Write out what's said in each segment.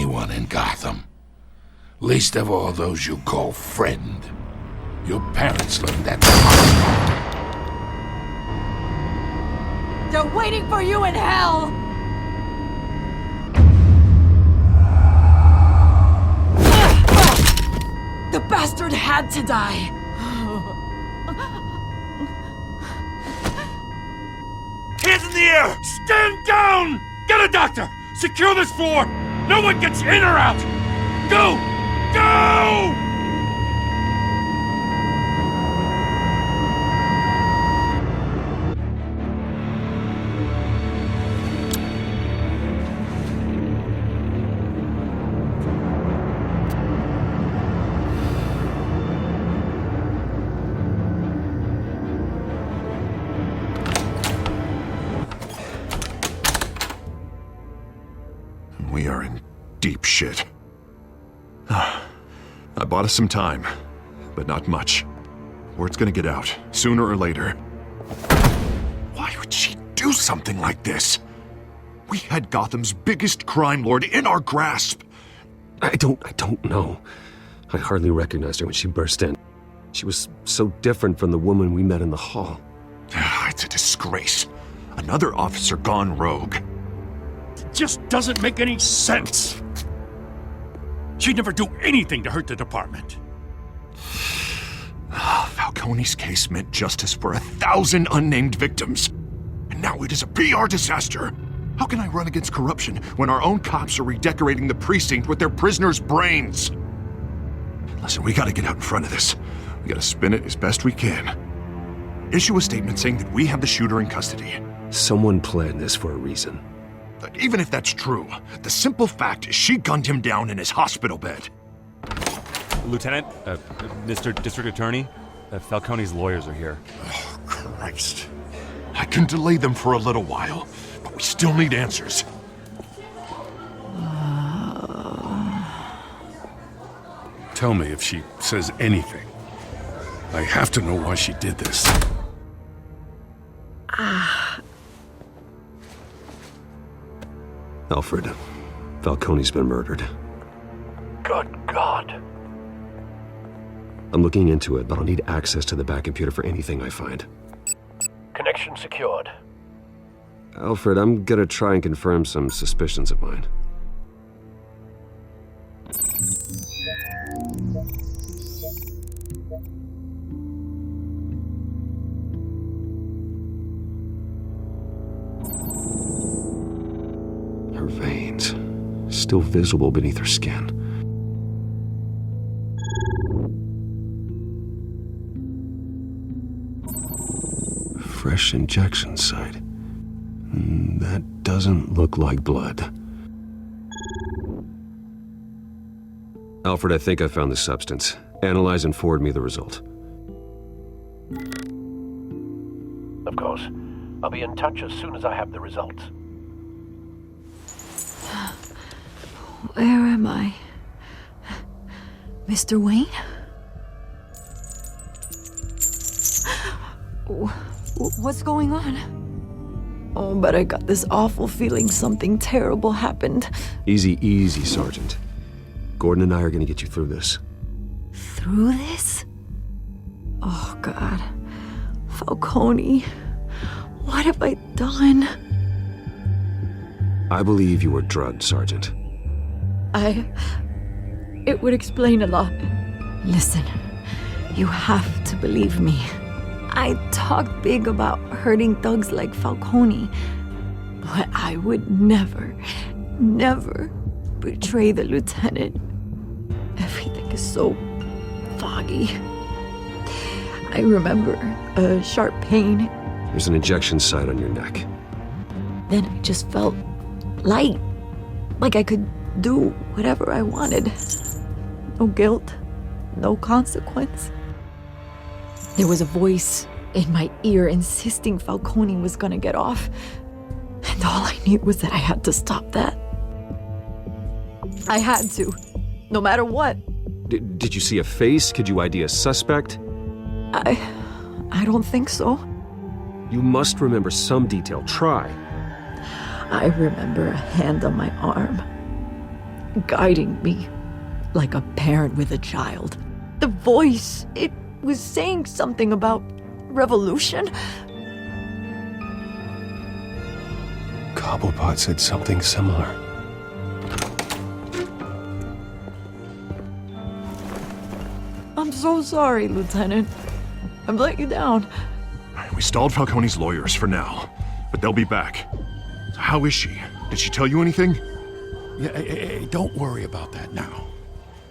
anyone in Gotham. Least of all those you call friend. Your parents learned that the They're waiting for you in hell! The bastard had to die! Hands in the air! Stand down! Get a doctor! Secure this floor! No one gets in or out! Go! Go! We are in deep shit. I bought us some time, but not much. Word's gonna get out, sooner or later. Why would she do something like this? We had Gotham's biggest crime lord in our grasp. I don't know. I hardly recognized her when she burst in. She was so different from the woman we met in the hall. It's a disgrace. Another officer gone rogue. Just doesn't make any sense. She'd never do anything to hurt the department. Falcone's case meant justice for 1,000 unnamed victims. And now it is a PR disaster. How can I run against corruption when our own cops are redecorating the precinct with their prisoners' brains? Listen, we gotta get out in front of this. We gotta spin it as best we can. Issue a statement saying that we have the shooter in custody. Someone planned this for a reason. Even if that's true, the simple fact is she gunned him down in his hospital bed. Lieutenant, Mr. District Attorney, Falcone's lawyers are here. Oh, Christ. I can delay them for a little while, but we still need answers. Tell me if she says anything. I have to know why she did this. Alfred, Falcone's been murdered. Good God. I'm looking into it, but I'll need access to the back computer for anything I find. Connection secured. Alfred, I'm gonna try and confirm some suspicions of mine. Her veins, still visible beneath her skin. Fresh injection site. That doesn't look like blood. Alfred, I think I found the substance. Analyze and forward me the result. Of course. I'll be in touch as soon as I have the results. Where am I? Mr. Wayne? What's going on? Oh, but I got this awful feeling something terrible happened. Easy, easy, Sergeant. Gordon and I are gonna get you through this. Through this? Oh, God. Falcone. What have I done? I believe you were drugged, Sergeant. It would explain a lot. Listen, you have to believe me. I talked big about hurting thugs like Falcone, but I would never betray the lieutenant. Everything is so foggy. I remember a sharp pain. There's an injection site on your neck. Then I just felt light, like I could do whatever I wanted. No guilt, no consequence. There was a voice in my ear insisting Falcone was gonna get off. And all I knew was that I had to stop that. I had to, no matter what. Did you see a face? Could you ID a suspect? I don't think so. You must remember some detail. Try. I remember a hand on my arm. guiding me like a parent with a child. The voice, it was saying something about revolution. Cobblepot said something similar. I'm so sorry, Lieutenant. I've let you down. We stalled Falcone's lawyers for now, but they'll be back. So how is she? Did she tell you anything? Yeah, hey, don't worry about that now.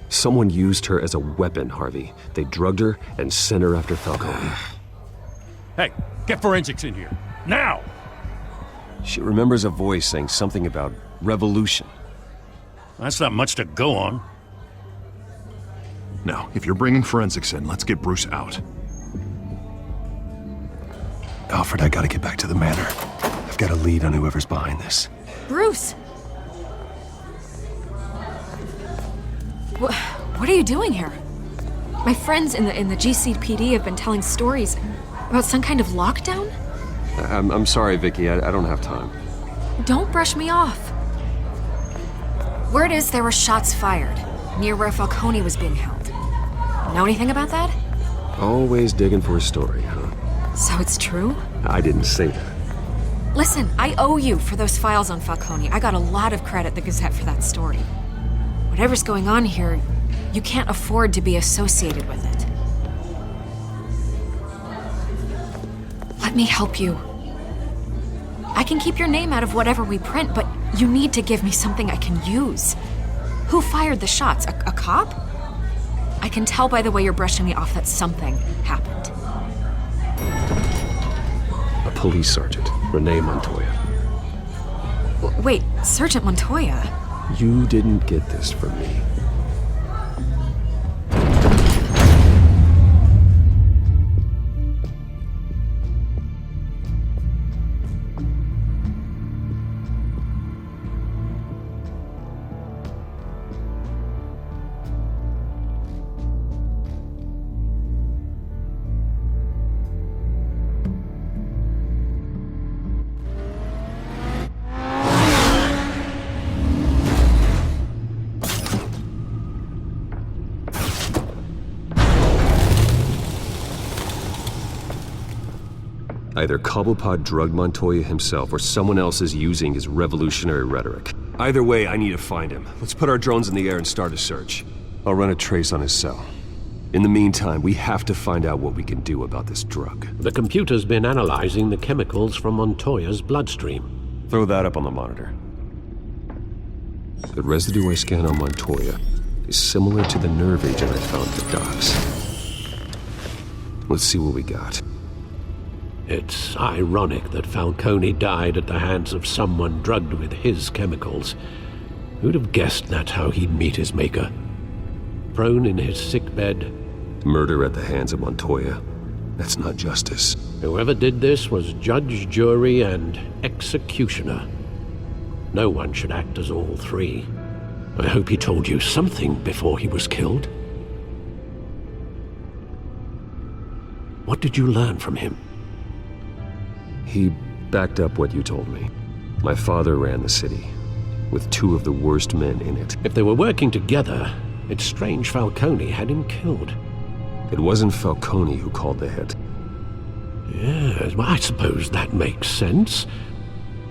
Someone used her as a weapon, Harvey. They drugged her and sent her after Falcone. Hey, get forensics in here. Now! She remembers a voice saying something about revolution. That's not much to go on. Now, if you're bringing forensics in, let's get Bruce out. Alfred, I gotta get back to the manor. I've got a lead on whoever's behind this. Bruce! What are you doing here? My friends in the GCPD have been telling stories about some kind of lockdown? I'm sorry, Vicky. I don't have time. Don't brush me off. Word is there were shots fired near where Falcone was being held. Know anything about that? Always digging for a story, huh? So it's true? I didn't say that. Listen, I owe you for those files on Falcone. I got a lot of credit at the Gazette for that story. Whatever's going on here, you can't afford to be associated with it. Let me help you. I can keep your name out of whatever we print, but you need to give me something I can use. Who fired the shots? A cop? I can tell by the way you're brushing me off that something happened. A police sergeant, Renee Montoya. Wait, Sergeant Montoya? You didn't get this from me. Either Cobblepot drugged Montoya himself, or someone else is using his revolutionary rhetoric. Either way, I need to find him. Let's put our drones in the air and start a search. I'll run a trace on his cell. In the meantime, we have to find out what we can do about this drug. The computer's been analyzing the chemicals from Montoya's bloodstream. Throw that up on the monitor. The residue I scan on Montoya is similar to the nerve agent I found at the docks. Let's see what we got. It's ironic that Falcone died at the hands of someone drugged with his chemicals. Who'd have guessed that's how he'd meet his maker? Prone in his sickbed. Murder at the hands of Montoya. That's not justice. Whoever did this was judge, jury, and executioner. No one should act as all three. I hope he told you something before he was killed. What did you learn from him? He backed up what you told me. My father ran the city, with two of the worst men in it. If they were working together, it's strange Falcone had him killed. It wasn't Falcone who called the hit. Yes, well, I suppose that makes sense.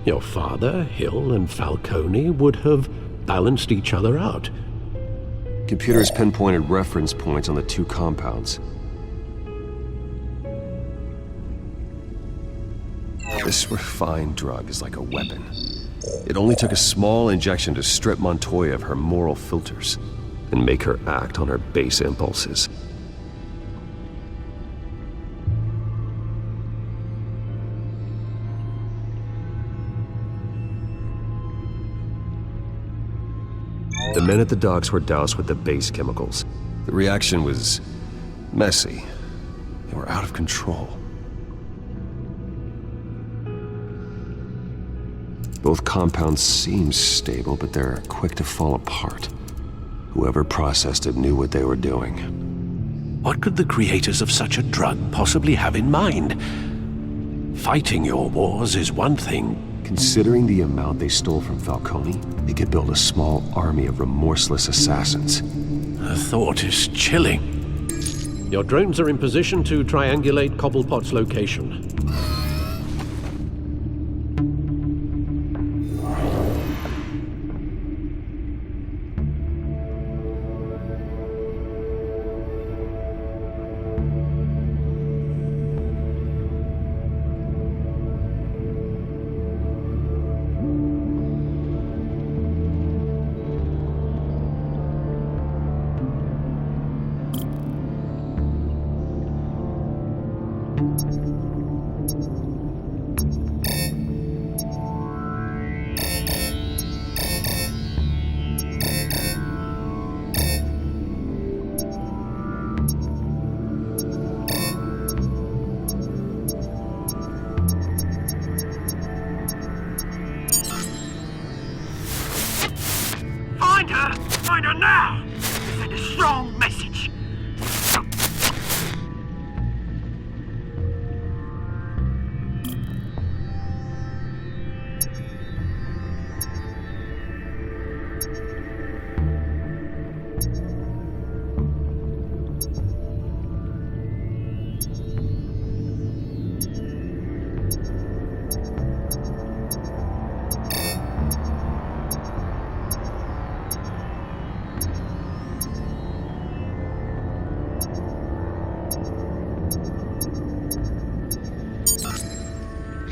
Your father, Hill, and Falcone would have balanced each other out. Computers pinpointed reference points on the two compounds. This refined drug is like a weapon. It only took a small injection to strip Montoya of her moral filters and make her act on her base impulses. The men at the docks were doused with the base chemicals. The reaction was messy. They were out of control. Both compounds seem stable, but they're quick to fall apart. Whoever processed it knew what they were doing. What could the creators of such a drug possibly have in mind? Fighting your wars is one thing. Considering the amount they stole from Falcone, they could build a small army of remorseless assassins. The thought is chilling. Your drones are in position to triangulate Cobblepot's location. Find her now! Send a strong message.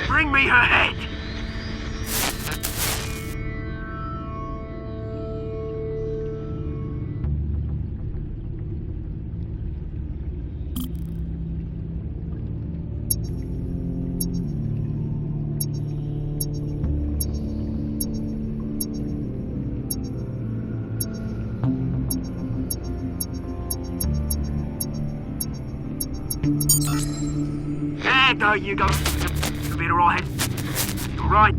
Bring me her head! There you go. You'll be alright. You're right.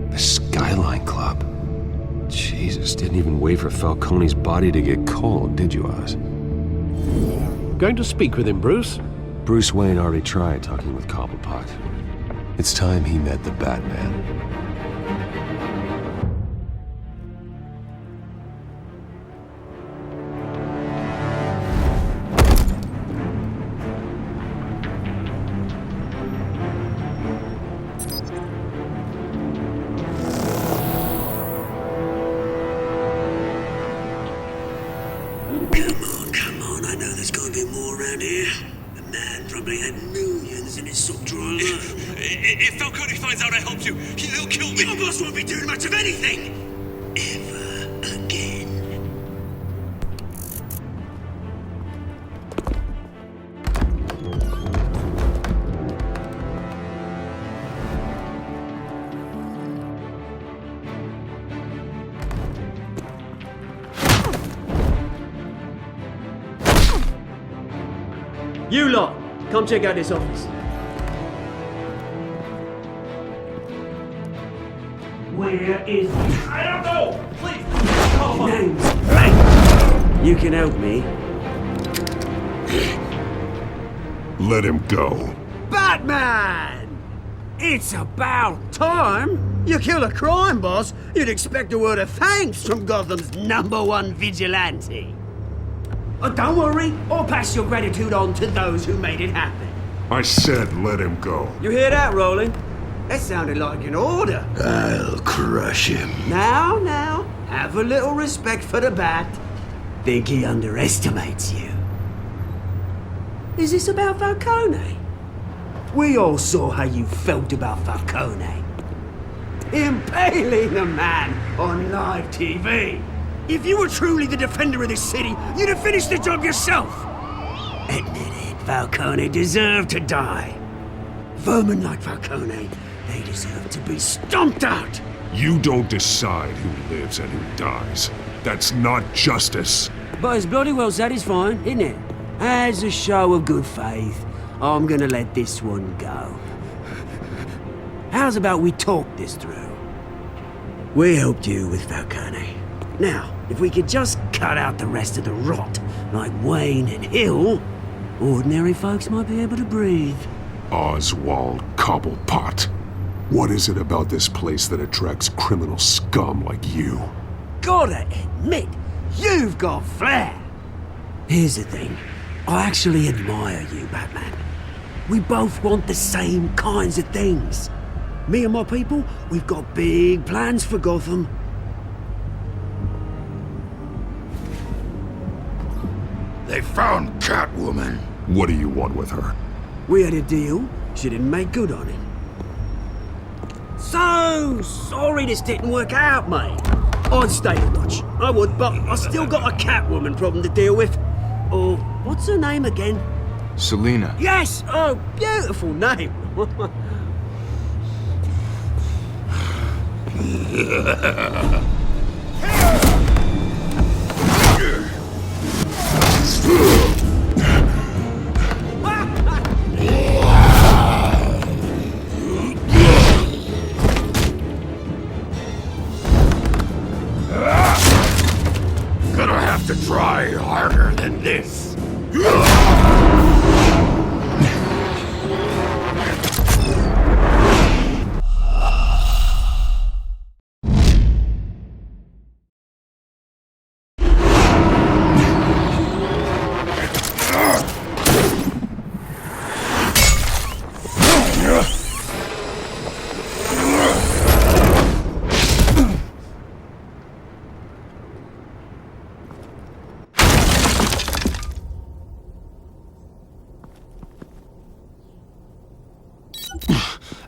The Skyline Club. Jesus, didn't even wait for Falcone's body to get cold, did you, Oz? Going to speak with him, Bruce? Bruce Wayne already tried talking with Cobblepot. It's time he met the Batman. Come on, I know there's gonna be more around here. The man probably had millions in his sock drawer alone. If Falcone finds out I helped you, he'll kill me. Your boss won't be doing much of anything! Ever again. You lot, come check out this office. Where is he? I don't know! Please! Name's Bang! You can help me. Let him go. Batman! It's about time! You kill a crime boss, you'd expect a word of thanks from Gotham's #1 vigilante. Oh, don't worry, I'll pass your gratitude on to those who made it happen. I said let him go. You hear that, Roland? That sounded like an order. I'll crush him. Now, have a little respect for the Bat. Think he underestimates you. Is this about Falcone? We all saw how you felt about Falcone. Impaling a man on live TV. If you were truly the defender of this city, you'd have finished the job yourself. Admit it, Falcone deserved to die. Vermin like Falcone, they deserve to be stomped out. You don't decide who lives and who dies. That's not justice. But it's bloody well satisfying, isn't it? As a show of good faith, I'm gonna let this one go. how's about we talk this through? We helped you with Falcone. Now, if we could just cut out the rest of the rot, like Wayne and Hill, ordinary folks might be able to breathe. Oswald Cobblepot. What is it about this place that attracts criminal scum like you? Gotta admit, you've got flair. Here's the thing. I actually admire you, Batman. We both want the same kinds of things. Me and my people, we've got big plans for Gotham. They found Catwoman. What do you want with her? We had a deal. She didn't make good on it. So sorry this didn't work out, mate. I'd stay to watch. I would, but I still got a Catwoman problem to deal with. Oh, what's her name again? Selina. Yes! Oh, beautiful name. Gonna have to try harder than this.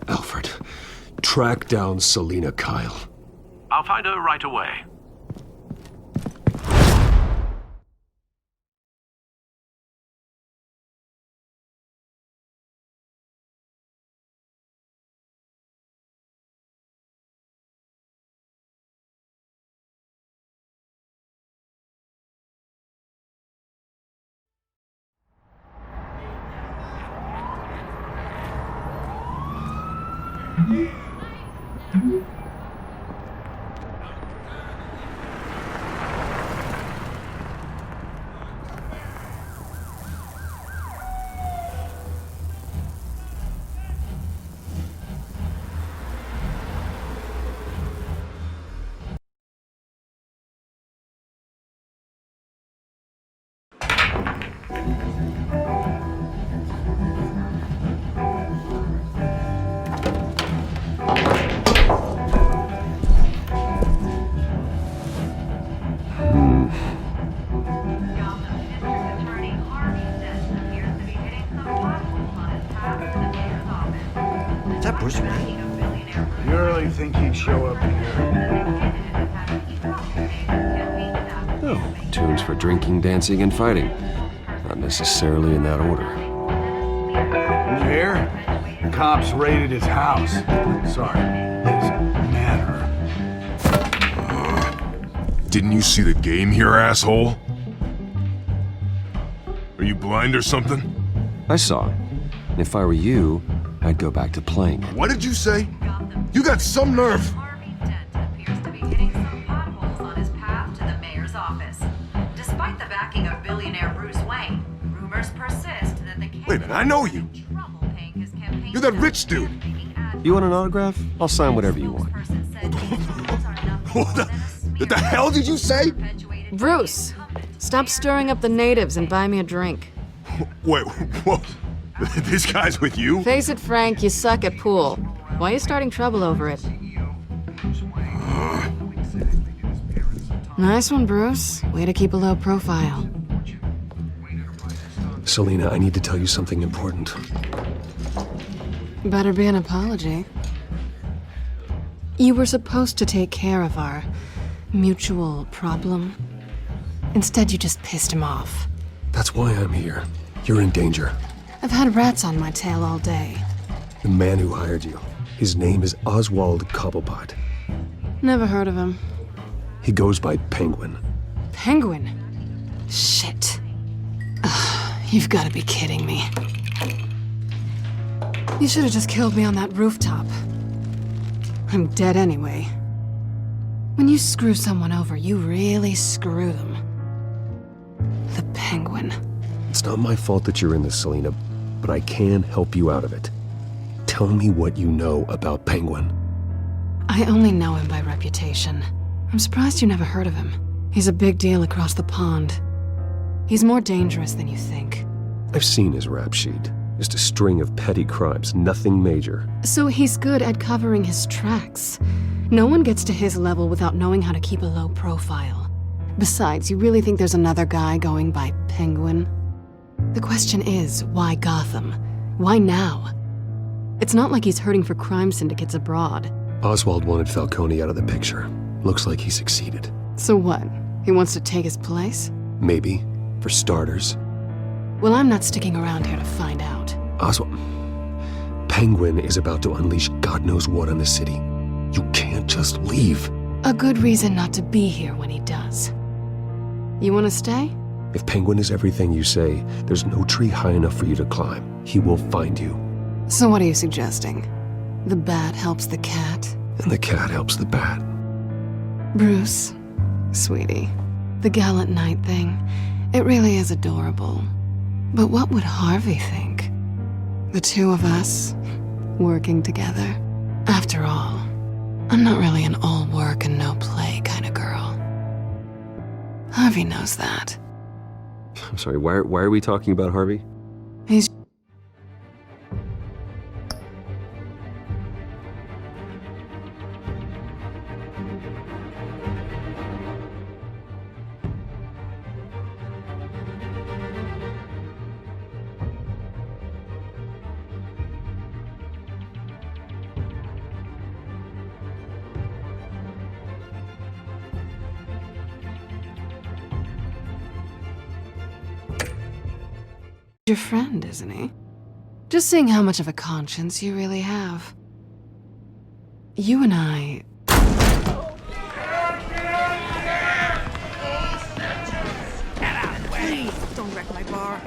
Alfred, track down Selina Kyle. I'll find her right away. Is that Bruce Wayne? You really think he'd show up here? Oh, tunes for drinking, dancing, and fighting. Not necessarily in that order. You hear? Cops raided his house. Sorry, his manor. Didn't you see the game here, asshole? Are you blind or something? I saw it. And if I were you, I'd go back to playing it. What did you say? You got some nerve! Harvey Dent appears to be hitting some potholes on his path to the mayor's office. Despite the backing of billionaire Bruce Wayne, rumors persist that the Wait a minute, I know you. You're that rich dude. You want an autograph? I'll sign whatever you want. What the hell did you say? Bruce, stop stirring up the natives and buy me a drink. Wait, what? This guy's with you? Face it, Frank, you suck at pool. Why are you starting trouble over it? Nice one, Bruce. Way to keep a low profile. Selina, I need to tell you something important. Better be an apology. You were supposed to take care of our mutual problem. Instead, you just pissed him off. That's why I'm here. You're in danger. I've had rats on my tail all day. The man who hired you, his name is Oswald Cobblepot. Never heard of him. He goes by Penguin. Penguin? Shit. Ugh, you've got to be kidding me. You should have just killed me on that rooftop. I'm dead anyway. When you screw someone over, you really screw them. The Penguin. It's not my fault that you're in this, Selina, but I can help you out of it. Tell me what you know about Penguin. I only know him by reputation. I'm surprised you never heard of him. He's a big deal across the pond. He's more dangerous than you think. I've seen his rap sheet. Just a string of petty crimes, nothing major. So he's good at covering his tracks. No one gets to his level without knowing how to keep a low profile. Besides, you really think there's another guy going by Penguin? The question is, why Gotham? Why now? It's not like he's hurting for crime syndicates abroad. Oswald wanted Falcone out of the picture. Looks like he succeeded. So what? He wants to take his place? Maybe, for starters. Well, I'm not sticking around here to find out. Oswald, Penguin is about to unleash God knows what on the city. You can't just leave. A good reason not to be here when he does. You want to stay? If Penguin is everything you say, there's no tree high enough for you to climb. He will find you. So what are you suggesting? The bat helps the cat? And the cat helps the bat. Bruce, sweetie, the gallant knight thing, it really is adorable. But what would Harvey think? The two of us, working together? After all, I'm not really an all work and no play kind of girl. Harvey knows that. I'm sorry, why are we talking about Harvey? He's... your friend, isn't he? Just seeing how much of a conscience you really have. You and I... Please, don't wreck my bar.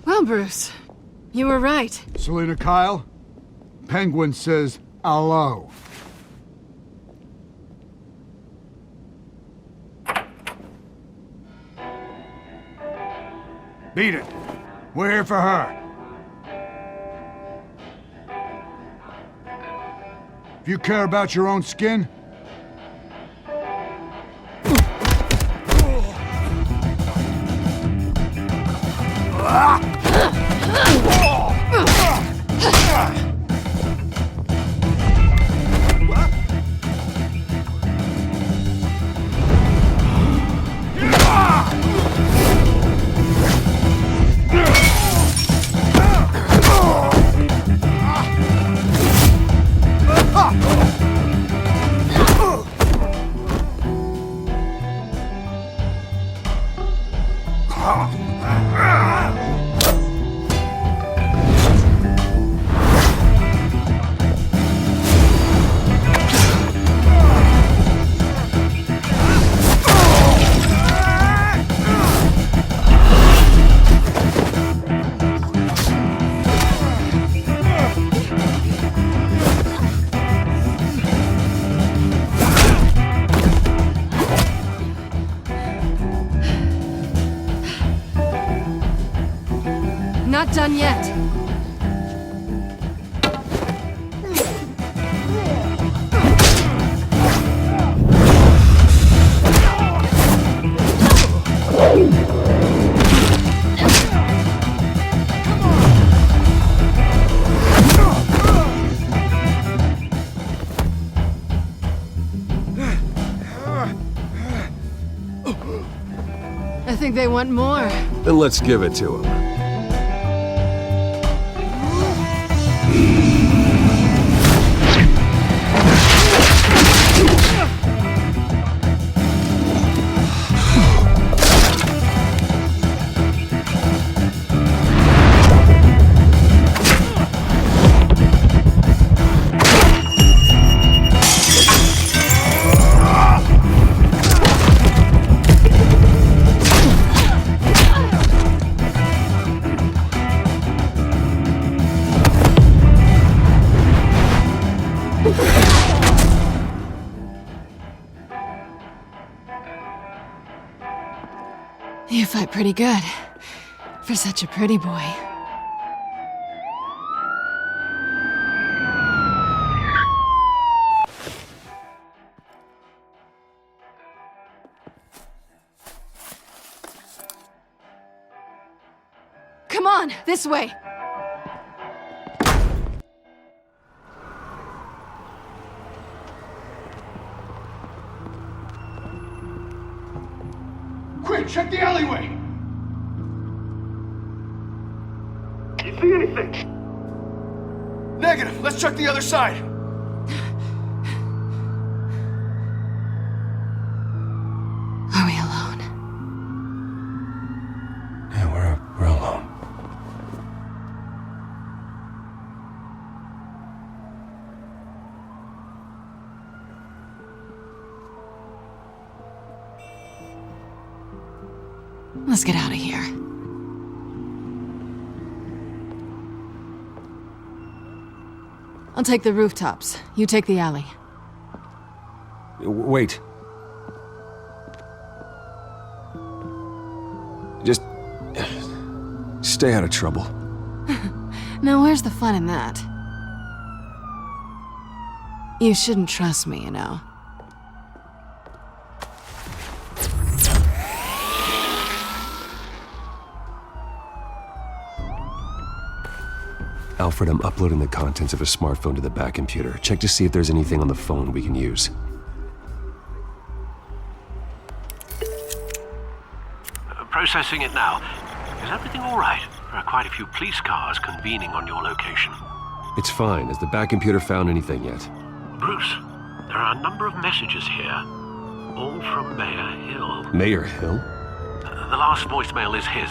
Well, Bruce, you were right. Selina Kyle, Penguin says hello. Beat it. We're here for her. If you care about your own skin, Not done yet. I think they want more. Then let's give it to him. You fight pretty good. For such a pretty boy. Come on, this way! Quick, check the alleyway! You see anything? Negative. Let's check the other side. Are we alone? Yeah, we're alone. Let's get out of here. I'll take the rooftops. You take the alley. Wait. Just stay out of trouble. Now where's the fun in that? You shouldn't trust me, you know. Alfred, I'm uploading the contents of a smartphone to the back computer. Check to see if there's anything on the phone we can use. Processing it now. Is everything all right? There are quite a few police cars convening on your location. It's fine. Has the back computer found anything yet? Bruce, there are a number of messages here. All from Mayor Hill. Mayor Hill? The last voicemail is his.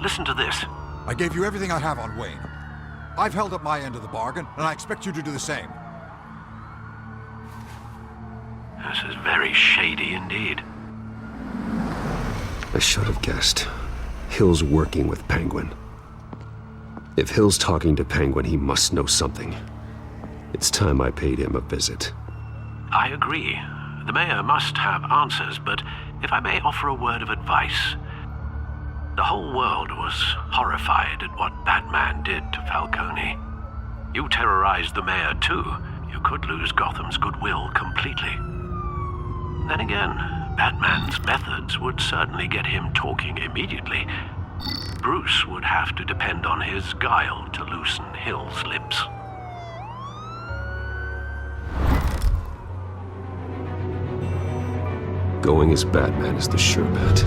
Listen to this. I gave you everything I have on Wayne. I've held up my end of the bargain, and I expect you to do the same. This is very shady indeed. I should have guessed. Hill's working with Penguin. If Hill's talking to Penguin, he must know something. It's time I paid him a visit. I agree. The mayor must have answers, but if I may offer a word of advice. The whole world was horrified at what Batman did to Falcone. You terrorized the mayor too. You could lose Gotham's goodwill completely. Then again, Batman's methods would certainly get him talking immediately. Bruce would have to depend on his guile to loosen Hill's lips. Going as Batman is the sure bet.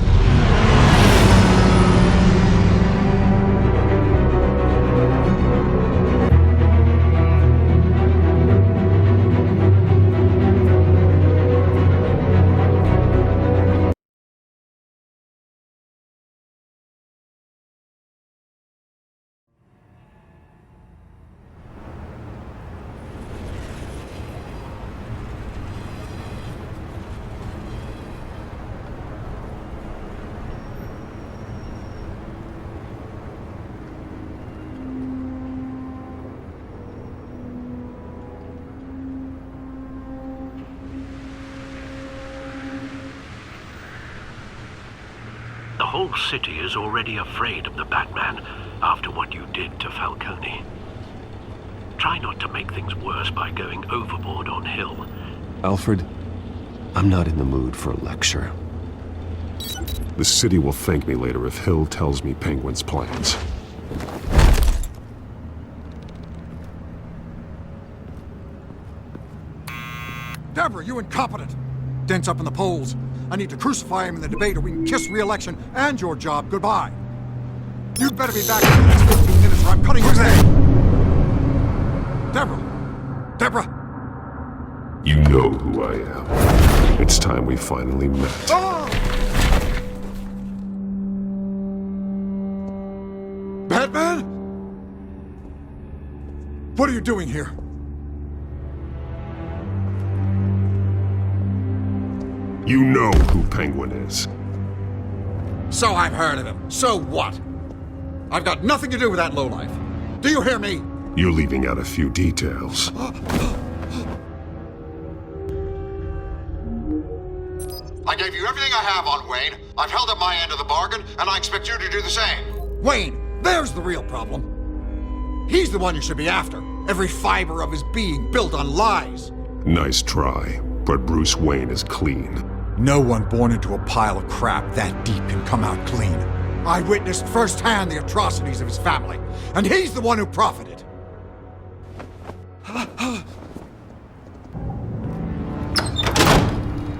The whole city is already afraid of the Batman after what you did to Falcone. Try not to make things worse by going overboard on Hill. Alfred, I'm not in the mood for a lecture. The city will thank me later if Hill tells me Penguin's plans. Deborah, you incompetent! Dents up in the polls. I need to crucify him in the debate or we can kiss re-election and your job goodbye. You'd better be back in the next 15 minutes or I'm cutting your head! Deborah! Deborah! You know who I am. It's time we finally met. Oh! Batman? What are you doing here? You know who Penguin is. So I've heard of him. So what? I've got nothing to do with that lowlife. Do you hear me? You're leaving out a few details. I gave gave you everything I have on Wayne. I've held up my end of the bargain, and I expect you to do the same. Wayne, there's the real problem. He's the one you should be after. Every fiber of his being built on lies. Nice try, but Bruce Wayne is clean. No one born into a pile of crap that deep can come out clean. I witnessed firsthand the atrocities of his family, and he's the one who profited.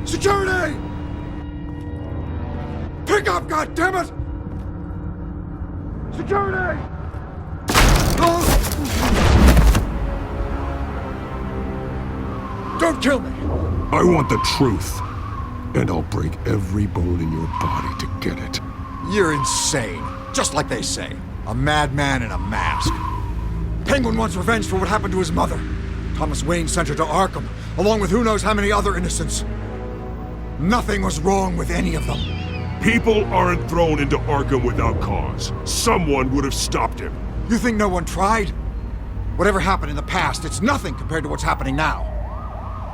Security! Pick up, goddammit! Security! Don't kill me! I want the truth, and I'll break every bone in your body to get it. You're insane. Just like they say. A madman in a mask. Penguin wants revenge for what happened to his mother. Thomas Wayne sent her to Arkham, along with who knows how many other innocents. Nothing was wrong with any of them. People aren't thrown into Arkham without cause. Someone would have stopped him. You think no one tried? Whatever happened in the past, it's nothing compared to what's happening now.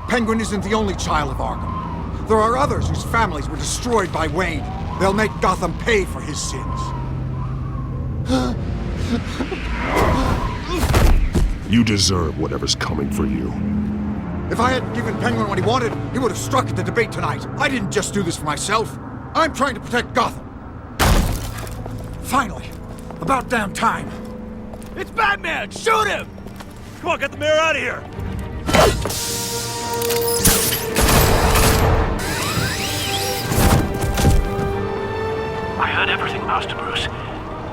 Penguin isn't the only child of Arkham. There are others whose families were destroyed by Wayne. They'll make Gotham pay for his sins. You deserve whatever's coming for you. If I hadn't given Penguin what he wanted, he would have struck at the debate tonight. I didn't just do this for myself. I'm trying to protect Gotham. Finally. About damn time. It's Batman! Shoot him! Come on, get the mayor out of here! I heard everything, Master Bruce.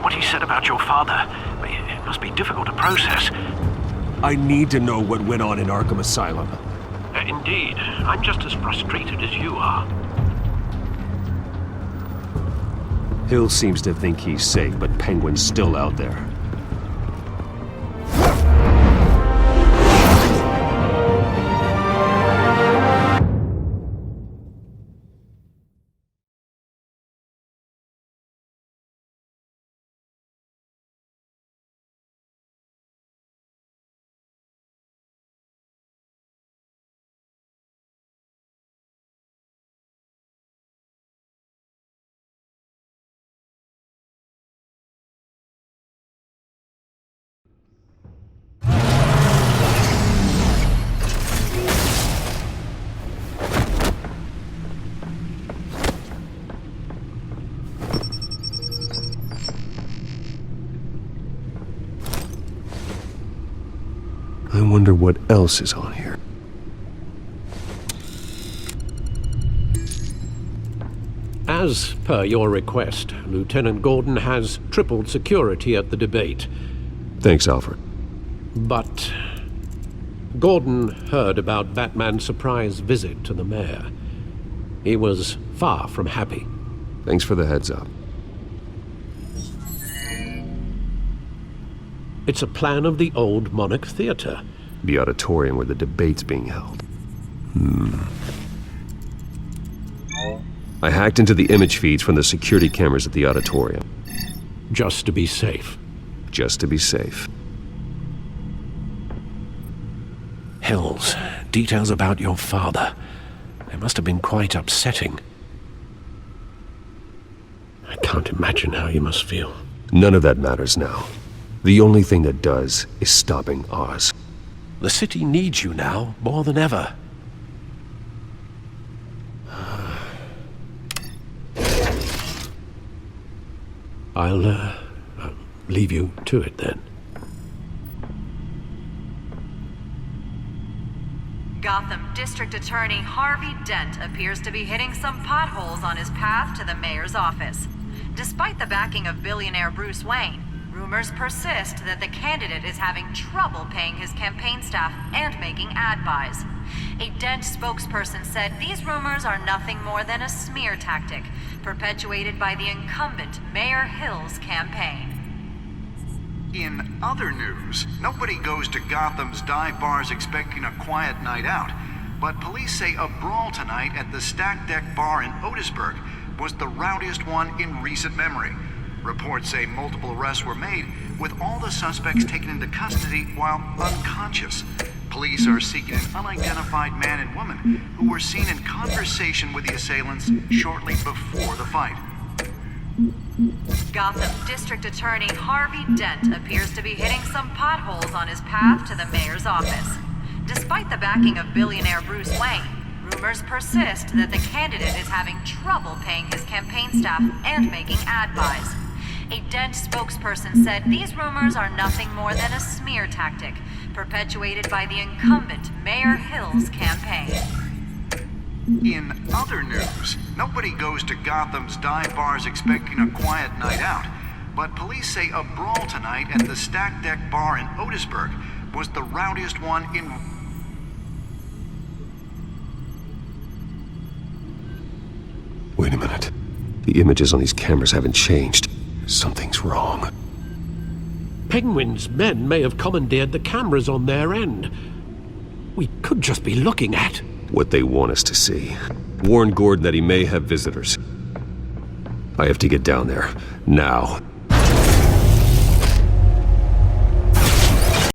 What he said about your father, it must be difficult to process. I need to know what went on in Arkham Asylum. Indeed. I'm just as frustrated as you are. Hill seems to think he's safe, but Penguin's still out there. I wonder what else is on here. As per your request, Lieutenant Gordon has tripled security at the debate. Thanks, Alfred. But Gordon heard about Batman's surprise visit to the mayor. He was far from happy. Thanks for the heads up. It's a plan of the old Monarch Theater. The auditorium where the debate's being held. I hacked into the image feeds from the security cameras at the auditorium. Just to be safe. Just to be safe. Hills, details about your father. They must have been quite upsetting. I can't imagine how you must feel. None of that matters now. The only thing that does is stopping Oz. The city needs you now, more than ever. I'll leave you to it then. Gotham District Attorney Harvey Dent appears to be hitting some potholes on his path to the mayor's office. Despite the backing of billionaire Bruce Wayne, rumors persist that the candidate is having trouble paying his campaign staff and making ad buys. A Dent spokesperson said these rumors are nothing more than a smear tactic, perpetuated by the incumbent Mayor Hill's campaign. In other news, nobody goes to Gotham's dive bars expecting a quiet night out, but police say a brawl tonight at the Stack Deck Bar in Otisburg was the rowdiest one in recent memory. Reports say multiple arrests were made, with all the suspects taken into custody while unconscious. Police are seeking an unidentified man and woman who were seen in conversation with the assailants shortly before the fight. Gotham District Attorney Harvey Dent appears to be hitting some potholes on his path to the mayor's office. Despite the backing of billionaire Bruce Wayne, rumors persist that the candidate is having trouble paying his campaign staff and making ad buys. A Dent spokesperson said these rumors are nothing more than a smear tactic perpetuated by the incumbent Mayor Hill's campaign. In other news, nobody goes to Gotham's dive bars expecting a quiet night out, but police say a brawl tonight at the Stack Deck Bar in Otisburg was the rowdiest one in... Wait a minute. The images on these cameras haven't changed. Something's wrong. Penguin's men may have commandeered the cameras on their end. We could just be looking at what they want us to see. Warn Gordon that he may have visitors. I have to get down there. Now.